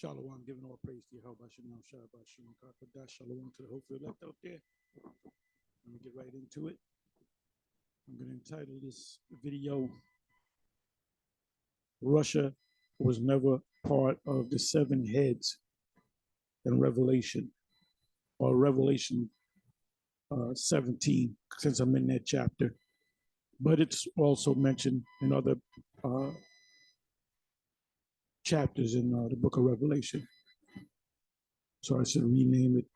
Shalom, giving all praise to Yahweh Shem Shabbat Shem Kakadash. Shalom to the hopefully elect out there. Let me get right into it. I'm going to entitle this video, Russia was never part of the seven heads in Revelation, or Revelation 17, since I'm in that chapter. But it's also mentioned in other chapters in the book of Revelation. So I should rename it,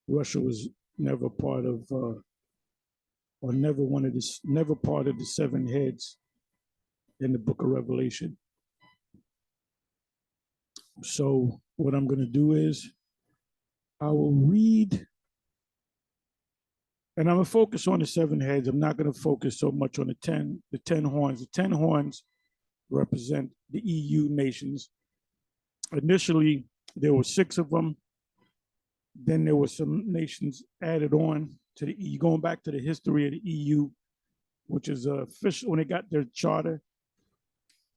Russia was never part of, or never part of the seven heads in the book of Revelation. So what I'm going to do is I will read, and I'm going to focus on the seven heads. I'm not going to focus so much on the 10 horns. The 10 horns represent the EU nations. Initially, there were 6 of them. Then there were some nations added on to the EU, going back to the history of the EU, which is official when they got their charter.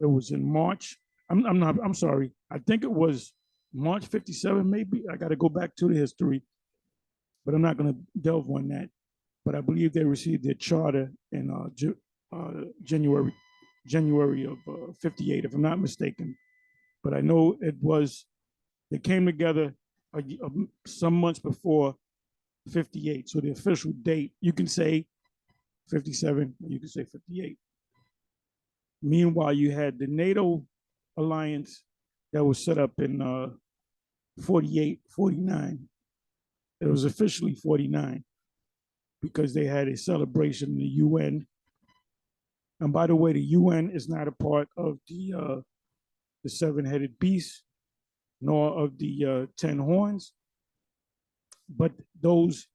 It was in March. I'm sorry. I think it was March 57, maybe. I got to go back to the history, but I'm not going to delve on that. But I believe they received their charter in January of 58, if I'm not mistaken. But I know they came together some months before 58. So the official date, you can say 57, or you can say 58. Meanwhile, you had the NATO alliance that was set up in 48, 49. It was officially 49 because they had a celebration in the UN. And by the way, the UN is not a part of the seven-headed beast, nor of the 10 horns. But those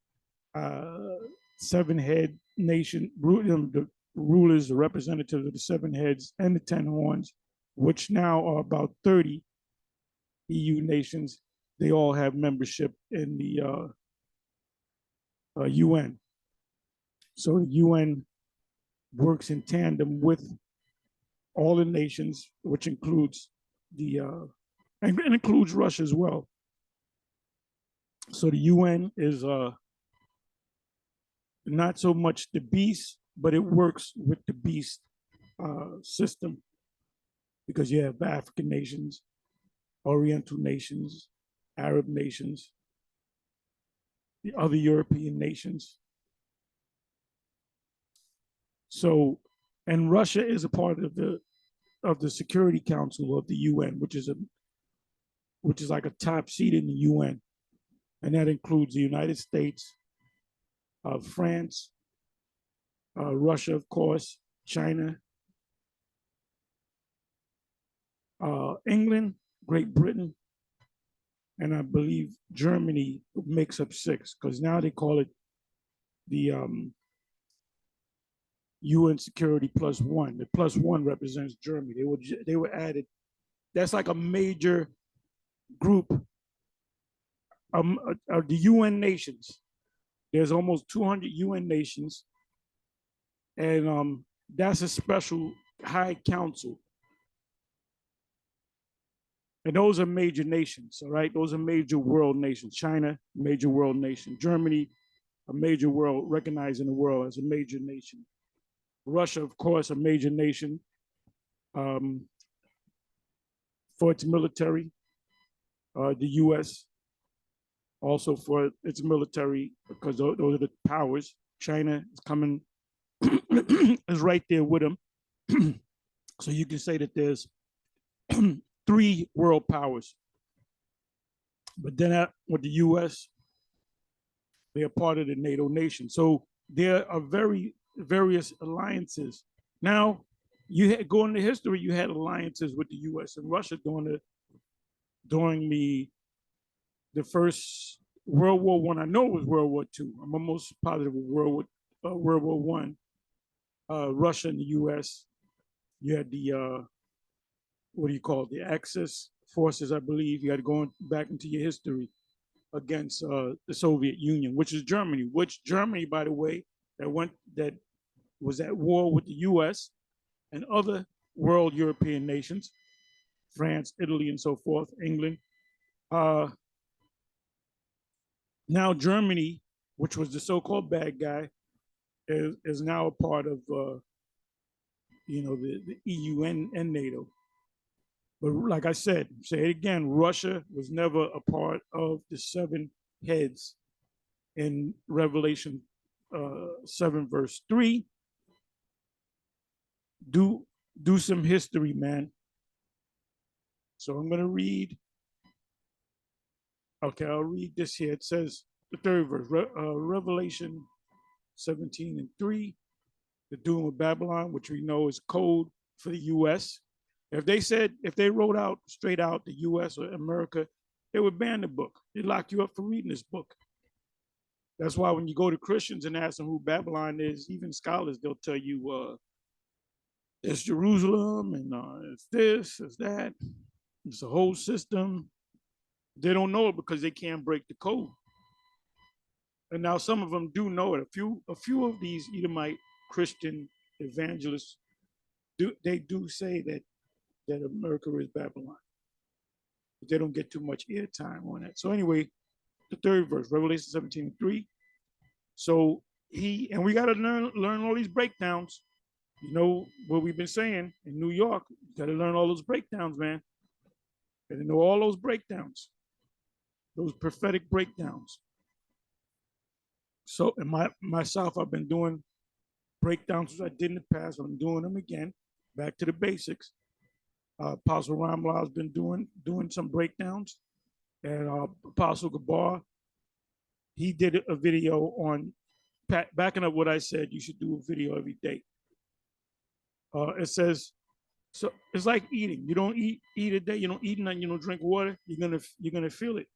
seven-head nation, the rulers, the representatives of the seven heads and the 10 horns, which now are about 30 EU nations, they all have membership in the UN. So the UN works in tandem with all the nations, which includes and includes Russia as well. So the UN is not so much the beast, but it works with the beast system, because you have African nations, Oriental nations, Arab nations, the other European nations. So, and Russia is a part of the Security Council of the UN, which is like a top seat in the UN, and that includes the United States, France, Russia, of course, China, England, Great Britain, and I believe Germany makes up 6, because now they call it the UN Security Plus One. The plus one represents Germany. They were added. That's like a major group of the UN nations. There's almost 200 UN nations, and that's a special high council. And those are major nations, all right? Those are major world nations. China, major world nation. Germany, a major world, recognized in the world as a major nation. Russia, of course, a major nation for its military. The US, also for its military, because those are the powers. China is coming, is right there with them. So you can say that there's 3 world powers. But then with the US, they are part of the NATO nation. So there are various alliances. Now, going into history, you had alliances with the US and Russia during the first World War I. I know it was World War II. I'm almost positive it was World War I. Russia and the US. You had the what do you call it? The Axis forces, I believe. You had to go back into your history against the Soviet Union, which is Germany. Which Germany, by the way, that was at war with the US and other world European nations France, Italy, and so forth, England. Uh, Now Germany, which was the so-called bad guy, is now a part of the EU and NATO. But like I said, say it again, Russia was never a part of the seven heads in Revelation 7 verse 3. Do some history, man. So I'm gonna read. Okay, I'll read this here. It says the third verse, Revelation 17 and 3, the doom of Babylon, which we know is code for the U.S. If they wrote out straight out the U.S. or America, they would ban the book. They'd lock you up for reading this book. That's why when you go to Christians and ask them who Babylon is, even scholars, they'll tell you it's Jerusalem and it's this, it's that. It's a whole system. They don't know it because they can't break the code. And now some of them do know it. A few of these Edomite Christian evangelists do say that America is Babylon. But they don't get too much airtime on it. So anyway, the third verse, Revelation 17:3. So we got to learn all these breakdowns. You know what we've been saying in New York, you got to learn all those breakdowns, man. Got to know all those breakdowns, those prophetic breakdowns. So in myself, I've been doing breakdowns as I did in the past. I'm doing them again, back to the basics. Apostle Ramla has been doing some breakdowns, and Apostle Gabar, he did a video on backing up what I said. You should do a video every day. It says, so it's like eating. You don't eat a day. You don't eat nothing. You don't drink water. You're gonna feel it.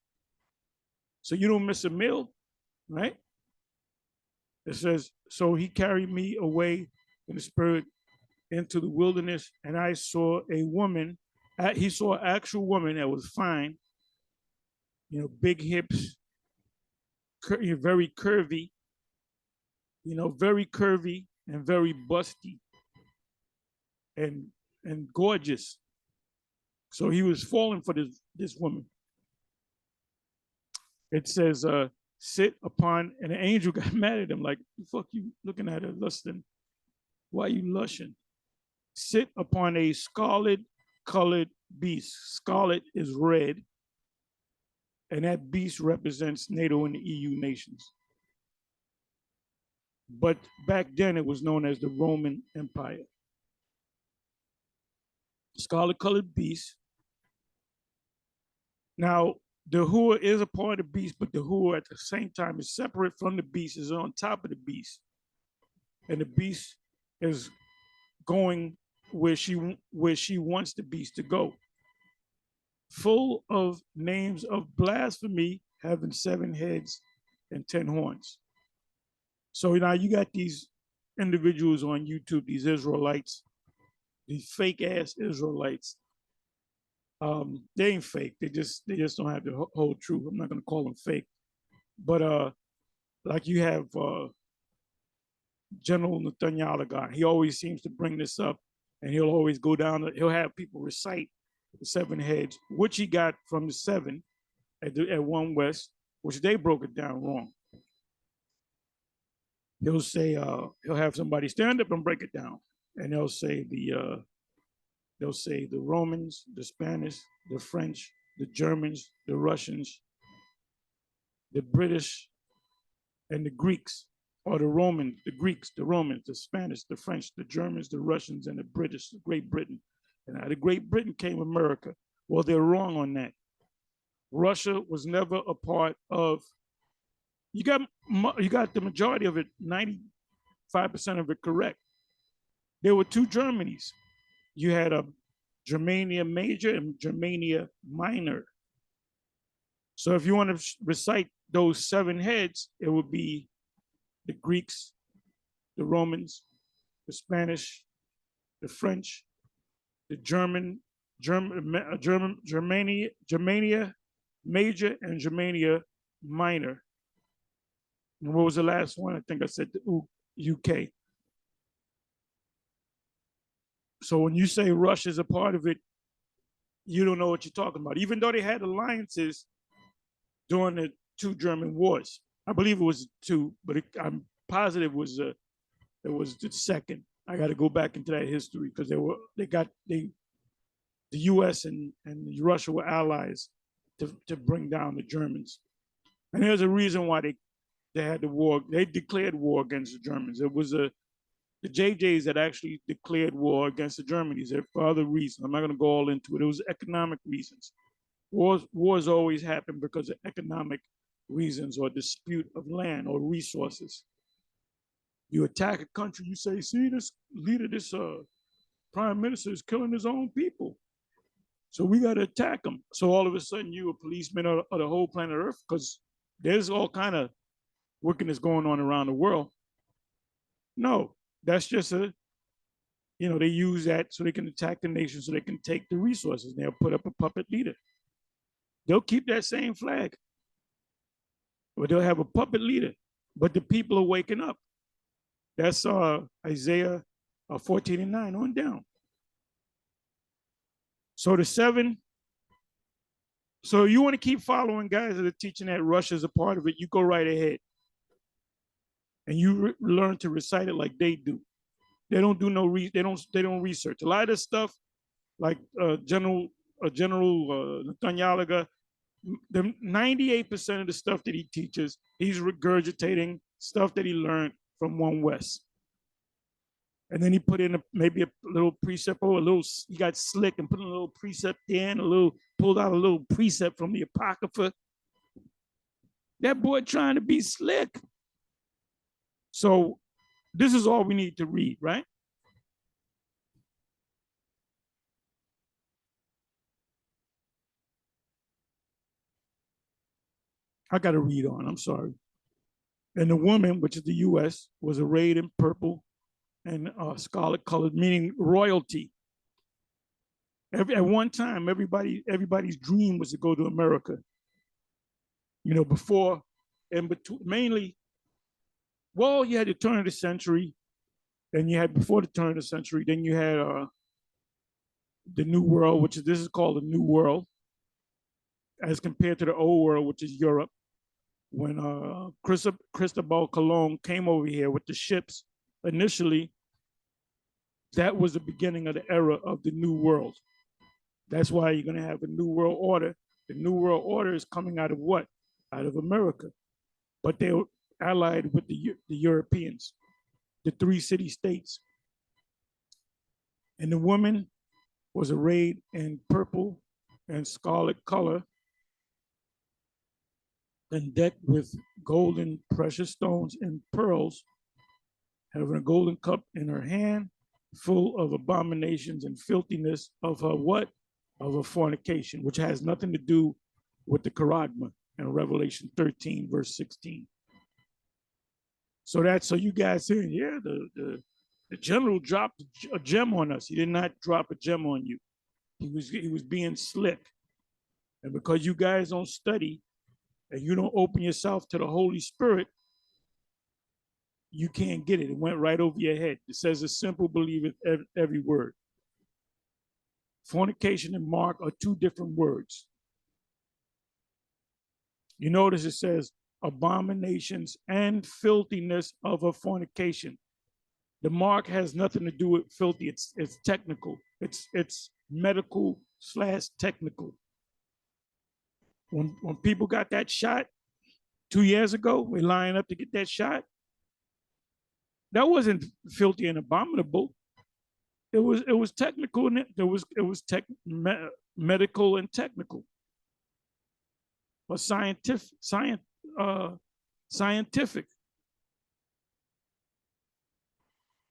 So you don't miss a meal, right? It says, so he carried me away in the spirit into the wilderness, and I saw a woman. He saw an actual woman that was fine, big hips, very curvy, very curvy and very busty and gorgeous. So he was falling for this woman. It says, sit upon, and the angel got mad at him, like, the fuck you looking at her lusting? Why are you lushing? Sit upon a scarlet colored beast. Scarlet is red, and that beast represents NATO and the EU nations. But back then it was known as the Roman Empire. Scarlet colored beast. Now, the Hua is a part of the beast, but the Hua at the same time is separate from the beast, is on top of the beast. And the beast is going where she wants the beast to go. Full of names of blasphemy, having 7 heads and 10 horns. So now you got these individuals on YouTube, these Israelites, these fake ass Israelites. They ain't fake. They just don't have the whole truth. I'm not gonna call them fake, but like you have General Netanyahu guy. He always seems to bring this up, and he'll always go down. He'll have people recite the 7 heads, which he got from the 7 at One West, which they broke it down wrong. He'll say he'll have somebody stand up and break it down, and they'll say the Romans, the Spanish, the French, the Germans, the Russians, the British, and the Greeks, or the Romans, the Greeks, the Romans, the Spanish, the French, the Germans, the Russians, and the British, Great Britain. And out of Great Britain came America. Well, they're wrong on that. Russia was never a part of. You got the majority of it, 95% of it correct. There were 2 Germanys. You had a Germania Major and Germania Minor. So if you want to recite those 7 heads, it would be the Greeks, the Romans, the Spanish, the French, the Germania Major and Germania Minor. And what was the last one? I think I said the UK. So when you say Russia's a part of it, you don't know what you're talking about. Even though they had alliances during the two German wars, I believe it was two, but I'm positive it was the second. I got to go back into that history because the U.S. and Russia were allies to bring down the Germans, and there's a reason why they had the war. They declared war against the Germans. It was the JJs that actually declared war against the Germans for other reasons. I'm not going to go all into it. It was economic reasons. Wars always happen because of economic reasons or dispute of land or resources. You attack a country, you say, see, this leader, this prime minister is killing his own people. So we got to attack him. So all of a sudden you a policeman of the whole planet Earth, because there's all kind of wickedness going on around the world. No, that's just they use that so they can attack the nation, so they can take the resources. They'll put up a puppet leader. They'll keep that same flag, but they'll have a puppet leader. But the people are waking up. That's Isaiah 14:9 on down. So the 7. So you want to keep following guys that are teaching that Russia's a part of it, you go right ahead. And you learn to recite it like they do. They don't do they don't research. A lot of this stuff, like General Netanyahu, the 98% of the stuff that he teaches, he's regurgitating stuff that he learned from One West. And then he put in maybe a little precept, he got slick and put in a little precept in, pulled out a little precept from the Apocrypha. That boy trying to be slick. So this is all we need to read, right? I got to read on, I'm sorry. And the woman, which is the U.S., was arrayed in purple and scarlet colored, meaning royalty. At one time, everybody's dream was to go to America. Before and between, mainly, well, you had the turn of the century, then you had before the turn of the century, then you had the New World, this is called the New World, as compared to the Old World, which is Europe. When Cristobal Colon came over here with the ships, initially, that was the beginning of the era of the New World. That's why you're going to have a New World Order. The New World Order is coming out of what? Out of America. But they were allied with the Europeans, the 3 city-states. And the woman was arrayed in purple and scarlet color and decked with golden precious stones and pearls, having a golden cup in her hand, full of abominations and filthiness of her what? Of her fornication, which has nothing to do with the charagma in Revelation 13, verse 16. So you guys saying, yeah, the general dropped a gem on us. He did not drop a gem on you. He was being slick. And because you guys don't study and you don't open yourself to the Holy Spirit, you can't get it. It went right over your head. It says, a simple believeth every word. Fornication and mark are 2 different words. You notice it says abominations and filthiness of a fornication. The mark has nothing to do with filthy. It's technical. It's medical / technical. When people got that shot 2 years ago, we're lining up to get that shot. That wasn't filthy and abominable. It was technical, and it was medical and technical, or scientific.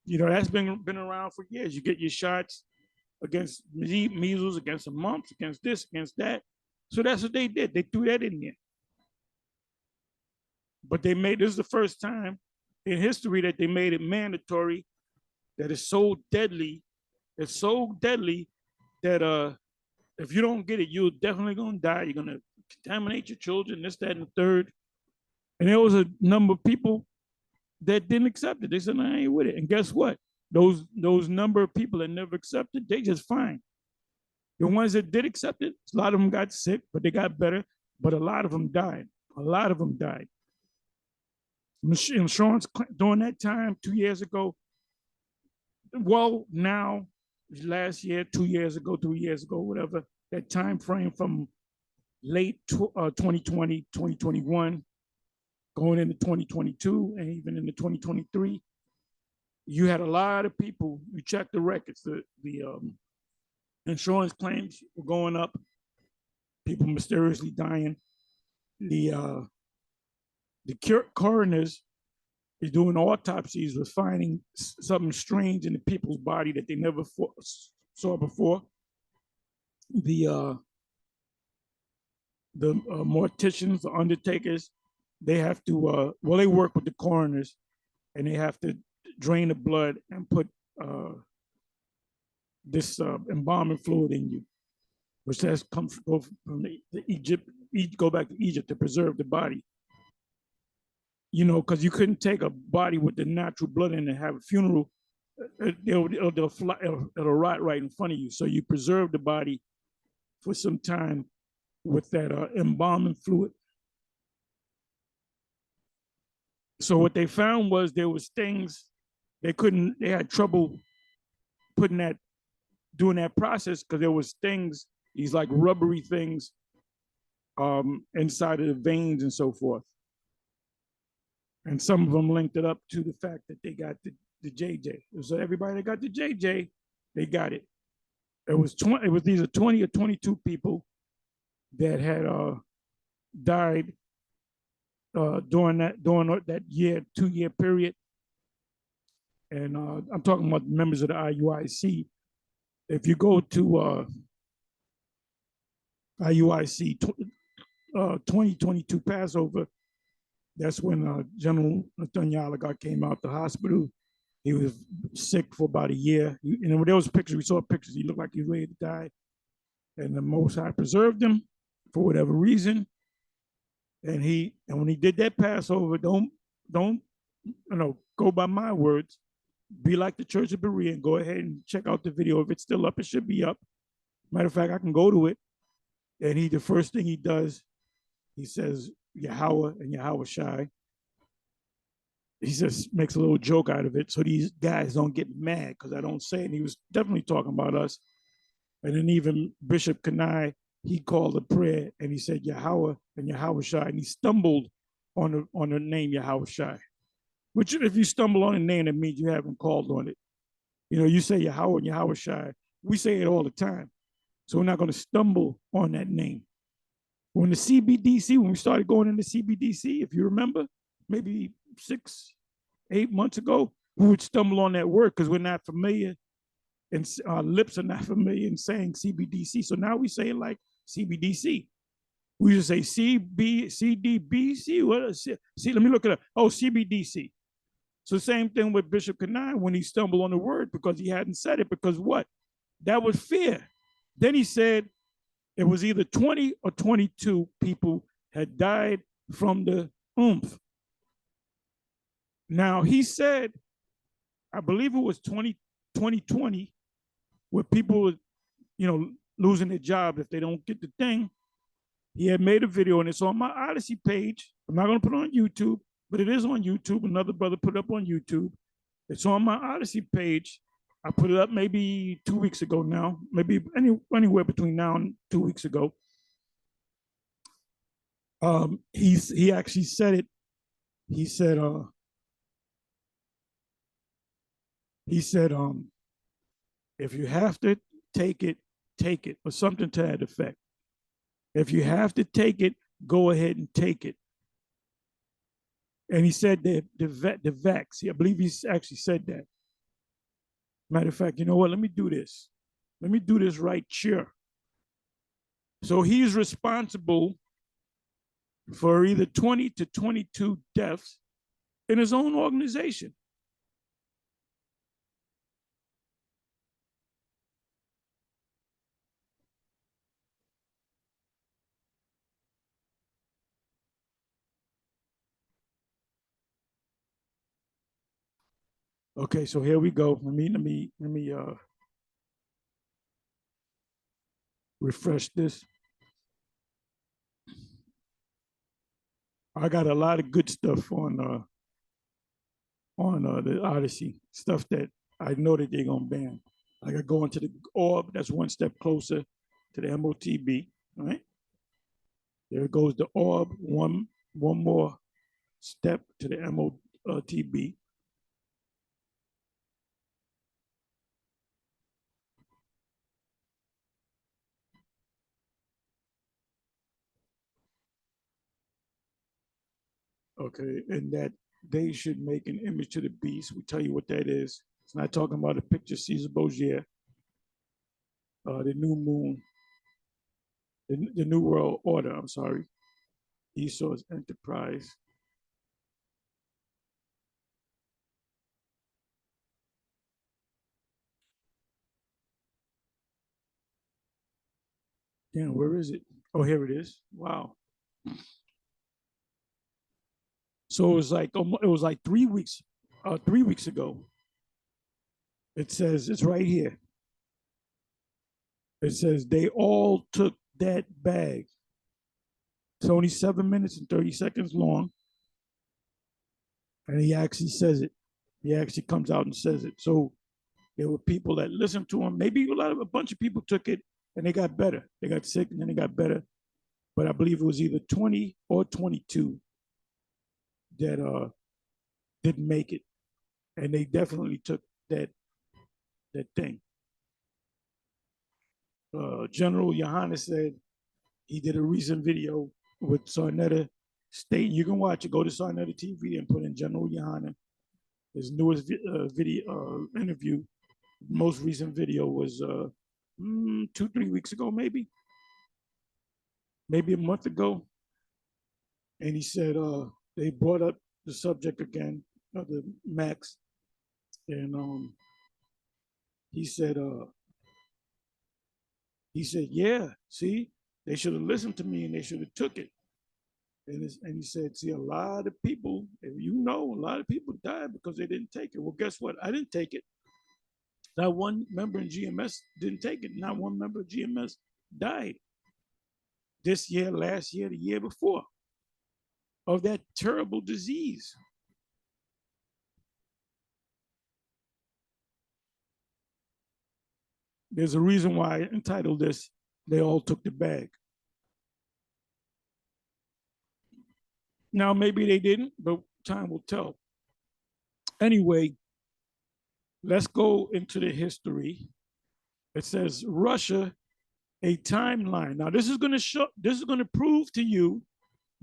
That's been around for years. You get your shots against measles, against the mumps, against this, against that. So that's what they did. They threw that in there. But this is the first time in history that they made it mandatory, that it's so deadly. It's so deadly that if you don't get it, you're definitely going to die. You're going to contaminate your children, this, that, and the third. And there was a number of people that didn't accept it. They said, I ain't with it. And guess what? Those number of people that never accepted, they just fine. The ones that did accept it, a lot of them got sick, but they got better. But a lot of them died. A lot of them died. Insurance during that time, 2 years ago, well, now, last year, 2 years ago, 3 years ago, whatever, that time frame from late 2020, 2021, going into 2022, and even into 2023, you had a lot of people, you check the records, the insurance claims were going up, people mysteriously dying. The coroners is doing autopsies, was finding something strange in the people's body that they never saw before. The morticians, the undertakers, they have to, well, they work with the coroners, and they have to drain the blood and put this embalming fluid in you, which has come from Egypt, go back to Egypt to preserve the body. You know, because you couldn't take a body with the natural blood in and have a funeral. It'll rot right in front of you. So you preserve the body for some time with that embalming fluid. So what they found was there was things they had trouble doing that process because there was things, these like rubbery things inside of the veins and so forth. And some of them linked it up to the fact that they got the JJ. So everybody that got the JJ, they got it. It was either 20 or 22 people that had died during that year, 2 year period. And I'm talking about members of the IUIC. If you go to IUIC 2022 Passover, that's when General Nathaniel came out the hospital. He was sick for about a year. And there was pictures, we saw pictures, he looked like he was ready to die. And the Most High preserved him for whatever reason. And when he did that Passover, don't go by my words. Be like the Church of Berea and go ahead and check out the video. If it's still up, it should be up. Matter of fact, I can go to it. And the first thing he does, he says Yahweh and Yahweh Shai. He just makes a little joke out of it so these guys don't get mad because I don't say it. And he was definitely talking about us. And then even Bishop Kanai, he called a prayer and he said Yahweh and Yahweh Shai, and he stumbled on the name Yahweh Shai. Which, if you stumble on a name, that means you haven't called on it. You know, you say Yahweh and Yahweh Shai. We say it all the time. So we're not going to stumble on that name. When the CBDC, when we started going into CBDC, if you remember, maybe 6-8 months ago, we would stumble on that word because we're not familiar and our lips are not familiar in saying CBDC. So now we say it like CBDC. We just say CDBC. What? See, let me look it up. Oh, CBDC. So same thing with Bishop Kanai when he stumbled on the word because he hadn't said it, because what? That was fear. Then he said it was either 20 or 22 people had died from the oomph. Now he said, I believe it was 2020, where people were, losing their jobs if they don't get the thing. He had made a video, and it's on my Odyssey page. I'm not going to put it on YouTube, but it is on YouTube. Another brother put it up on YouTube. It's on my Odyssey page. I put it up maybe 2 weeks ago now, maybe anywhere between now and 2 weeks ago. He actually said it. He said, if you have to take it, or something to that effect. If you have to take it, go ahead and take it. And he said the vax. I believe he actually said that. Matter of fact, you know what? Let me do this. Let me do this right here. So he's responsible for either 20 to 22 deaths in his own organization. Okay, so here we go. Let me refresh this. I got a lot of good stuff on the Odyssey, stuff that I know that they're gonna ban. Like I go into the orb, that's one step closer to the MOTB, right? There goes the orb, one more step to the MOTB. Okay, and that they should make an image to the beast. We tell you what that is. It's not talking about a picture of Caesar Borgia, the new moon, the new world order. I'm sorry, Esau's enterprise. Damn, where is it? Oh, here it is. Wow. So it was like 3 weeks, 3 weeks ago. It says it's right here. It says they all took that bag. It's only 7 minutes and 30 seconds long, and he actually says it. He actually comes out and says it. So there were people that listened to him. Maybe a bunch of people took it and they got better. They got sick and then they got better. But I believe it was either 20 or 22 that didn't make it, and they definitely took that thing. General Johannes said he did a recent video with Sarnetta State. You can watch it. Go to Sarnetta TV and put in General Johannes. His newest video interview, most recent video was 2-3 weeks ago, maybe a month ago. And he said they brought up the subject again of the Max, and he said yeah, see, they should have listened to me and they should have took it. And he said, see, a lot of people, a lot of people died because they didn't take it. Well, guess what? I didn't take it. Not one member in GMS didn't take it. Not one member of GMS died this year, last year, the year before of that terrible disease. There's a reason why I entitled this, They All Took the Bag. Now, maybe they didn't, but time will tell. Anyway, let's go into the history. It says Russia, a timeline. Now, this is going to prove to you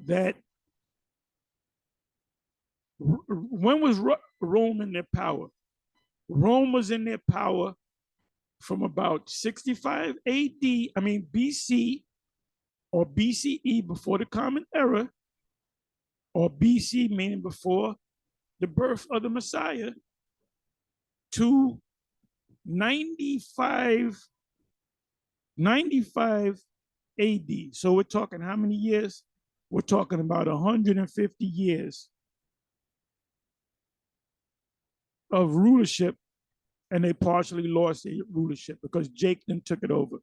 that when was Rome in their power? Rome was in their power from about 65 BC or BCE, before the Common Era, or BC, meaning before the birth of the Messiah, to 95 AD. So we're talking how many years? We're talking about 150 years of rulership, and they partially lost their rulership because Jake then took it over.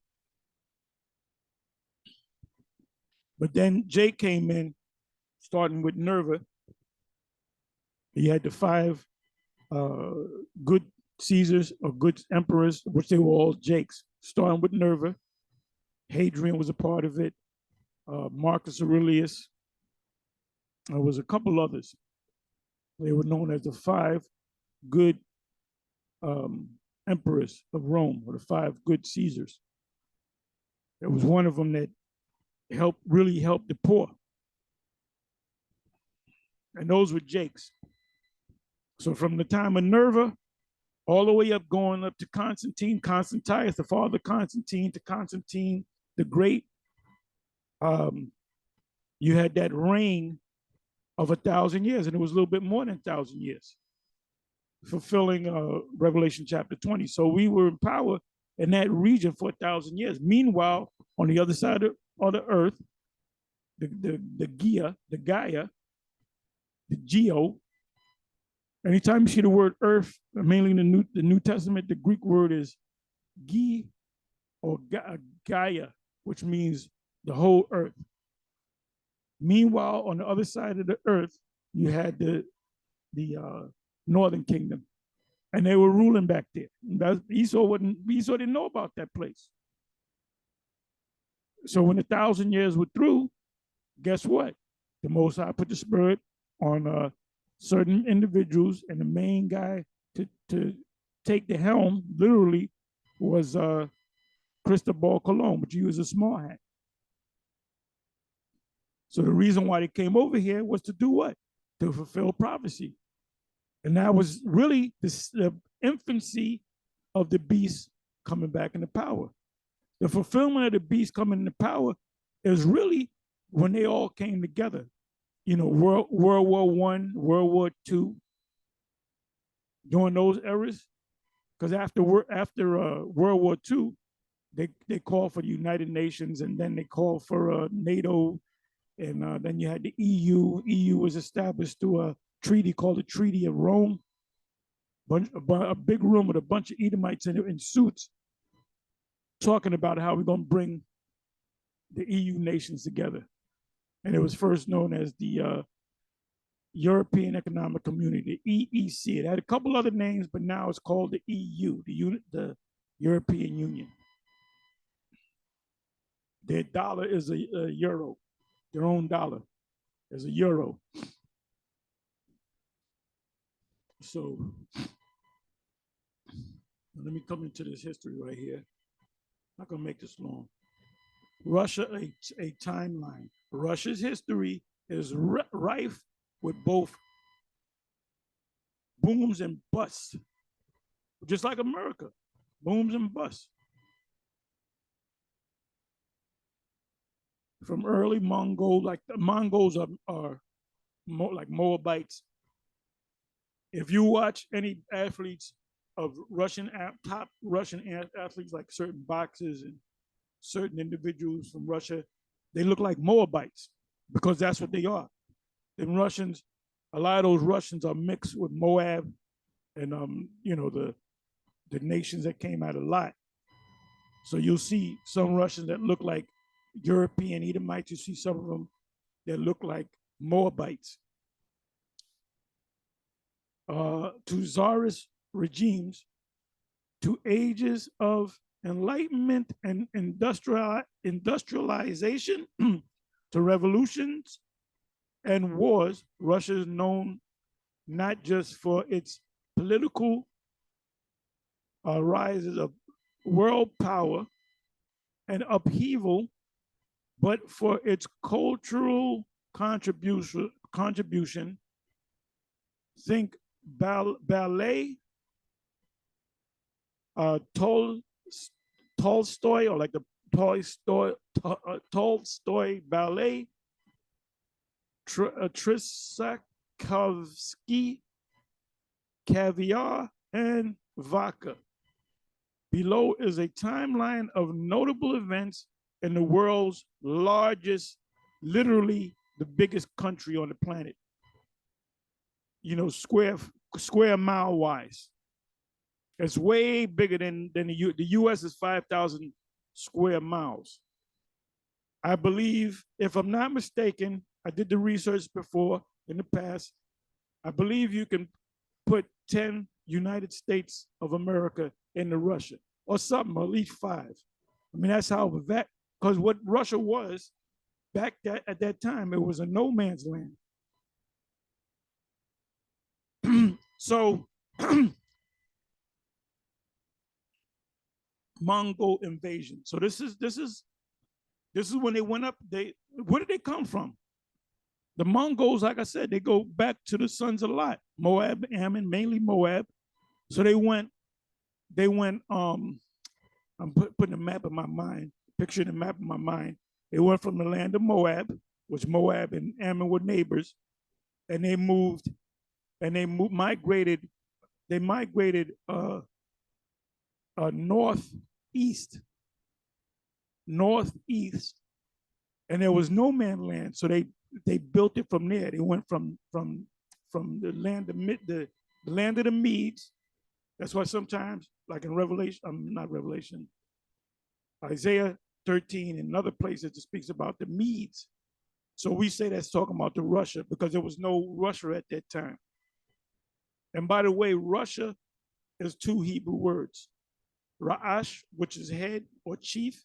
But then Jake came in, starting with Nerva. He had the 5 good Caesars or good emperors, which they were all Jakes, starting with Nerva. Hadrian was a part of it. Marcus Aurelius. There was a couple others. They were known as the 5 good emperors of Rome, or the 5 good Caesars. There was one of them that really helped the poor. And those were Jakes. So from the time of Nerva all the way up, going up to Constantine, Constantius, the father Constantine, to Constantine the Great, you had that reign of 1,000 years, and it was a little bit more than 1,000 years, fulfilling Revelation chapter 20. So we were in power in that region for 1,000 years. Meanwhile, on the other side of the earth, the Gaia, the Geo. Anytime you see the word earth, mainly in the New Testament, the Greek word is Gi or Gaia. which means the whole earth. Meanwhile, on the other side of the earth, you had the northern kingdom, and they were ruling back there. Esau didn't know about that place. So when 1,000 years were through, guess what? The Most High put the spirit on certain individuals, and the main guy to take the helm, literally, was Cristobal Colon, but he was a small hat. So the reason why they came over here was to do what? To fulfill prophecy. And that was really the infancy of the beast coming back into power. The fulfillment of the beast coming into power is really when they all came together. You know, World War I, World War II, during those eras. Because after World War II, they called for the United Nations, and then they called for NATO, and then you had the EU. EU was established through a treaty called the Treaty of Rome. A big room with a bunch of Edomites in suits talking about how we're going to bring the EU nations together. And it was first known as the European Economic Community, the EEC. It had a couple other names, but now it's called the EU, the European Union. Their dollar is a euro. Their own dollar is a euro. So let me come into this history right here. I'm not going to make this long. Russia, a timeline. Russia's history is rife with both booms and busts, just like America, booms and busts. From early Mongol, like the Mongols are more like Moabites. If you watch any athletes of top Russian athletes, like certain boxers and certain individuals from Russia, they look like Moabites because that's what they are. And Russians, a lot of those Russians are mixed with Moab and you know, the nations that came out of Lot. So you'll see some Russians that look like European Edomites. You see some of them that look like Moabites. To Tsarist regimes, to ages of enlightenment and industrialization, to revolutions and wars, Russia is known not just for its political rises of world power and upheaval, but for its cultural contribution. Think ballet, Tolstoy, or like the Tolstoy ballet, Tchaikovsky, caviar, and vodka. Below is a timeline of notable events in the world's largest, literally the biggest country on the planet. You know, square mile wise. It's way bigger than the US is 5,000 square miles. I believe, if I'm not mistaken, I did the research before in the past. I believe you can put 10 United States of America into Russia, or something, or at least 5. I mean, that's how that, because what Russia was back at that time, it was a no man's land. So Mongol invasion. So this is when they went up. Where did they come from? The Mongols, like I said, they go back to the sons of Lot, Moab, Ammon, mainly Moab. So they went. I'm putting a map in my mind, picturing a map in my mind. They went from the land of Moab, which Moab and Ammon were neighbors, and they migrated northeast, and there was no man land, so they built it from there. They went from the land of the land of the Medes. That's why sometimes, like in Revelation, not Revelation, Isaiah 13 and other places it speaks about the Medes. So we say that's talking about the Russia because there was no Russia at that time. And by the way, Russia is two Hebrew words, Ra'ash, which is head or chief,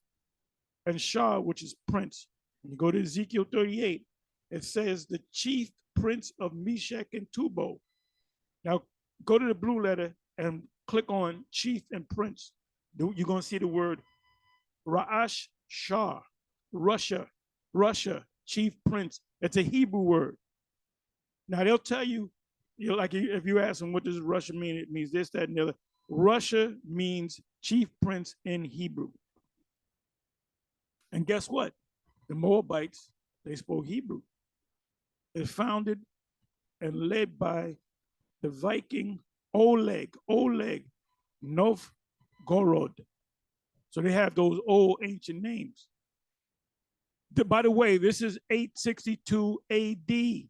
and Shah, which is prince. When you go to Ezekiel 38, it says the chief prince of Meshach and Tubal. Now go to the blue letter and click on chief and prince. You're going to see the word Ra'ash Shah, Russia, Russia, chief prince. It's a Hebrew word. Now they'll tell you, like if you ask them what does Russia mean, it means this, that, and the other. Russia means chief prince in Hebrew. And guess what? The Moabites, they spoke Hebrew. It's founded and led by the Viking Oleg Novgorod. So they have those old ancient names. By the way, this is 862 AD. The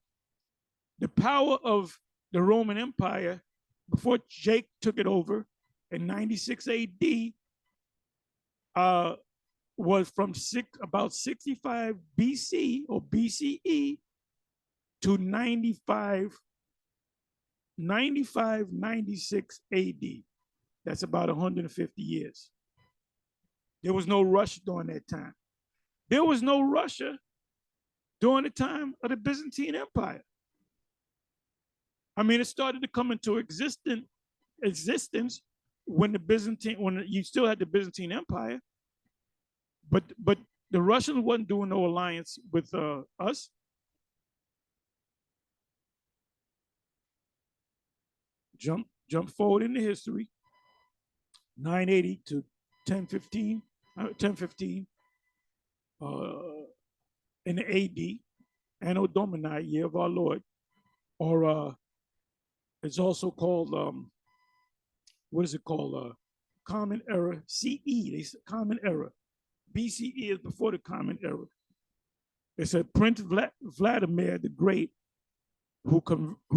power of the Roman Empire before Jake took it over in 96 AD was from about 65 BC or BCE to 96 AD. That's about 150 years. There was no Russia during that time. There was no Russia during the time of the Byzantine Empire. I mean, it started to come into existence when you still had the Byzantine Empire, but the Russians wasn't doing no alliance with us. Jump forward into history, 980 to 1015, in the AD, Anno Domini, year of our Lord, or it's also called what is it called? Common Era CE. They said Common Era. BCE is before the Common Era. It said Prince Vladimir the Great, who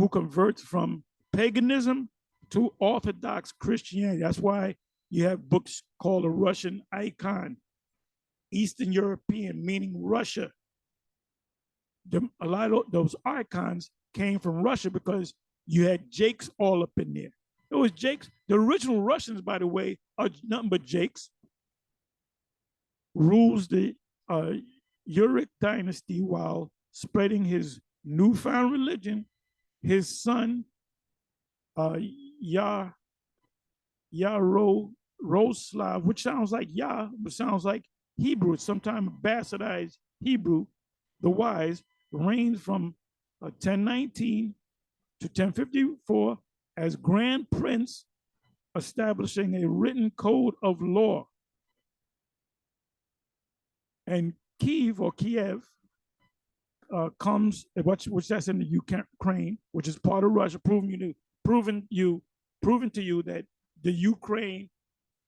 converts from paganism to Orthodox Christianity. That's why you have books called a Russian icon, Eastern European, meaning Russia. A lot of those icons came from Russia because you had Jakes all up in there. It was Jakes. The original Russians, by the way, are nothing but Jakes. Rules the Uric dynasty while spreading his newfound religion. His son, Yaroslav, which sounds like Yah, but sounds like Hebrew, sometimes bastardized Hebrew, the wise, reigned from 1019 to 1054 as Grand Prince, establishing a written code of law. And Kiev comes, which that's in the Ukraine, which is part of Russia, proving to you that the Ukraine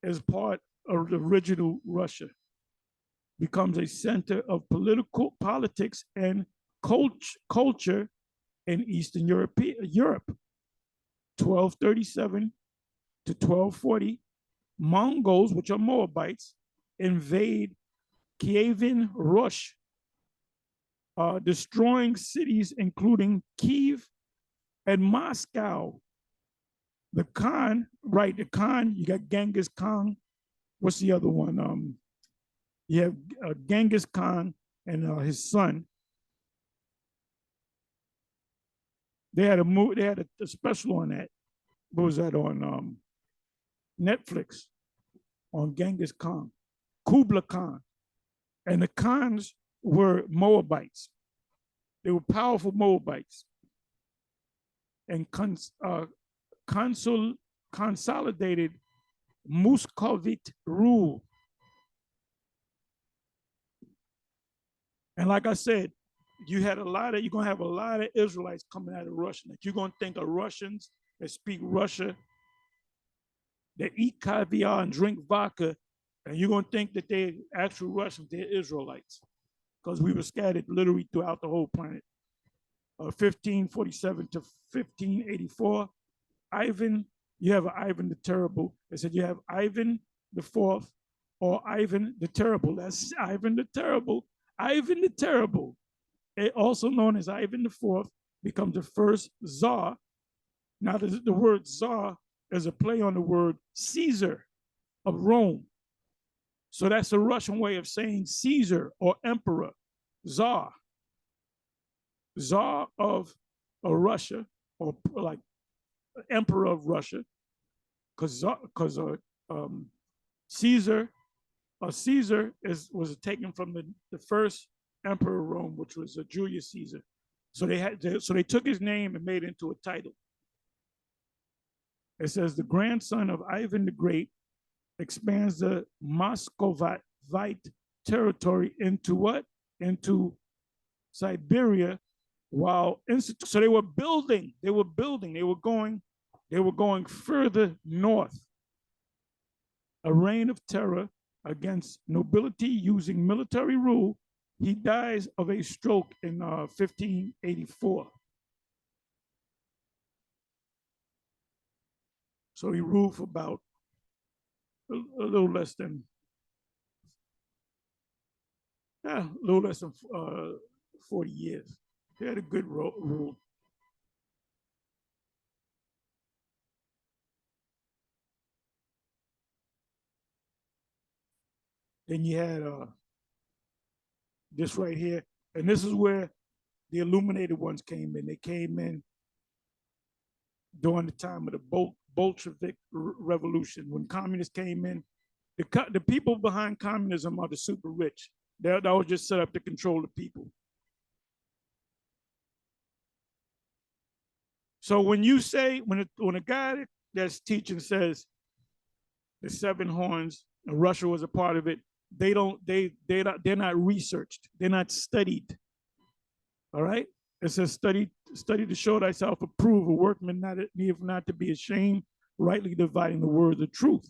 is part of the original Russia. Becomes a center of politics and culture in Eastern Europe. 1237 to 1240, Mongols, which are Moabites, invade Kievan Rus, destroying cities including Kiev and Moscow. The Khan, you got Genghis Khan. What's the other one? You have Genghis Khan and his son. They had a special on that. What was that on Netflix? On Genghis Khan, Kublai Khan, and the Khans were Moabites. They were powerful Moabites, and consolidated Muscovite rule. And like I said, you're going to have a lot of Israelites coming out of Russia. Like you're going to think of Russians that speak Russia, that eat caviar and drink vodka, and you're going to think that they're actual Russians, they're Israelites, because we were scattered literally throughout the whole planet. 1547 to 1584, you have Ivan the Terrible. They said you have Ivan the Fourth, or Ivan the Terrible. That's Ivan the Terrible. Ivan the Terrible, also known as Ivan the Fourth, becomes the first Tsar. Now, the word Tsar is a play on the word Caesar of Rome. So that's a Russian way of saying Caesar or emperor, Tsar. Tsar of Russia, or like emperor of Russia, because Caesar was taken from the first emperor of Rome, which was Julius Caesar. So they took his name and made it into a title. It says the grandson of Ivan the Great expands the Muscovite territory into what? Into Siberia, so they were going further north. A reign of terror against nobility using military rule. He dies of a stroke in 1584. So he ruled for about a little less than 40 years. He had a good rule. Then you had this right here, and this is where the illuminated ones came in. They came in during the time of the Bolshevik Revolution, when communists came in. The people behind communism are the super rich. That was just set up to control the people. So when you say, when a guy that's teaching says the seven horns and Russia was a part of it, they're not researched. They're not studied. All right? It says study to show thyself approved, a workman not to be ashamed, rightly dividing the words of truth.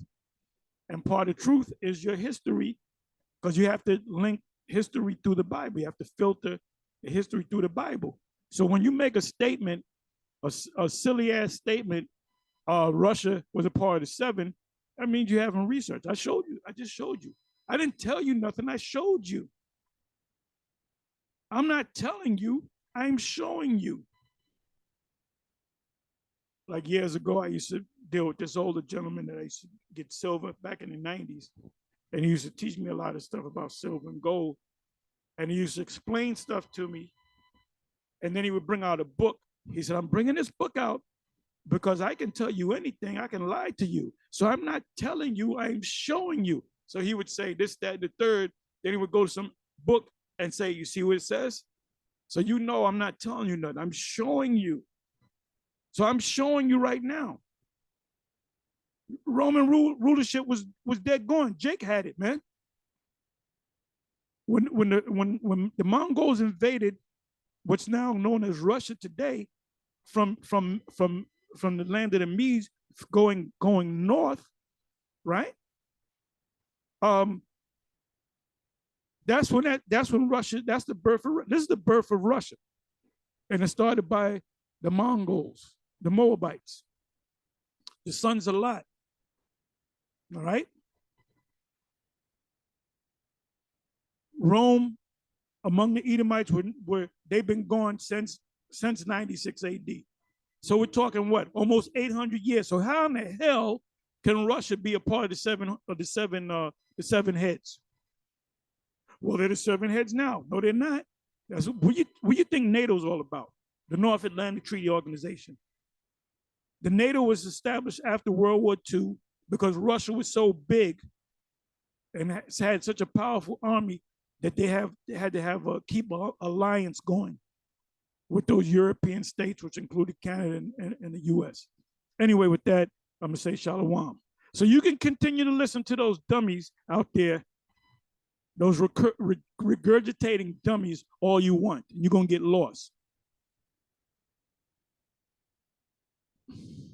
And part of truth is your history, because you have to link history through the Bible. You have to filter the history through the Bible. So when you make a statement, a silly ass statement, Russia was a part of the seven, that means you haven't researched. I just showed you. I didn't tell you nothing. I showed you. I'm not telling you, I'm showing you. Like years ago, I used to deal with this older gentleman that I used to get silver back in the 90s. And he used to teach me a lot of stuff about silver and gold. And he used to explain stuff to me. And then he would bring out a book. He said, I'm bringing this book out because I can tell you anything. I can lie to you. So I'm not telling you, I'm showing you. So he would say this, that, and the third. Then he would go to some book and say, you see what it says? So you know I'm not telling you nothing. I'm showing you. So I'm showing you right now. Roman rulership was dead gone. Jake had it, man. When the Mongols invaded what's now known as Russia today, from the land of the Medes, going north, right? That's when Russia. That's the birth of. This is the birth of Russia, and it started by the Mongols, the Moabites, the sons of Lot. All right. Rome, among the Edomites, were they've been gone since 96 A.D. So we're talking what, almost 800 years. So how in the hell can Russia be a part of the seven heads? Well, they're the seven heads now. No, they're not. That's what you think NATO's all about? The North Atlantic Treaty Organization. The NATO was established after World War II because Russia was so big and had such a powerful army that they had to keep an alliance going with those European states, which included Canada and the U.S. Anyway, with that, I'm going to say shalom. So you can continue to listen to those dummies out there, those regurgitating dummies all you want, and you're going to get lost.